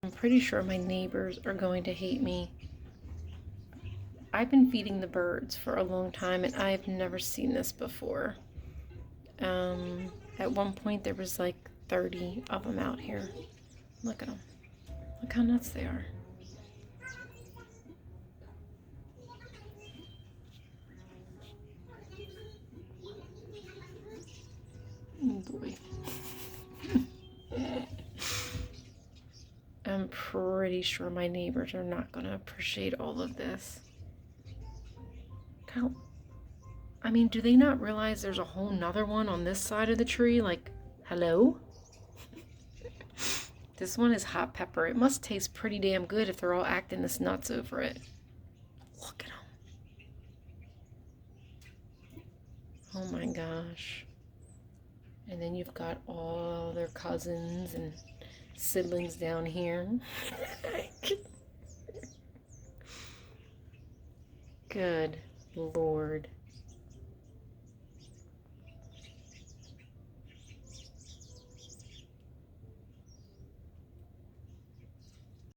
I'm pretty sure my neighbors are going to hate me. I've been feeding the birds for a long time and I've never seen this before. At one point there was like 30 of them out here. Look at them. Look how nuts they are. Oh boy. I'm pretty sure my neighbors are not going to appreciate all of this. How, I mean, do they not realize there's a whole nother one on this side of the tree? Like, hello? This one is hot pepper. It must taste pretty damn good if they're all acting this nuts over it. Look at them. Oh my gosh. And then you've got all their cousins and siblings down here. Good Lord.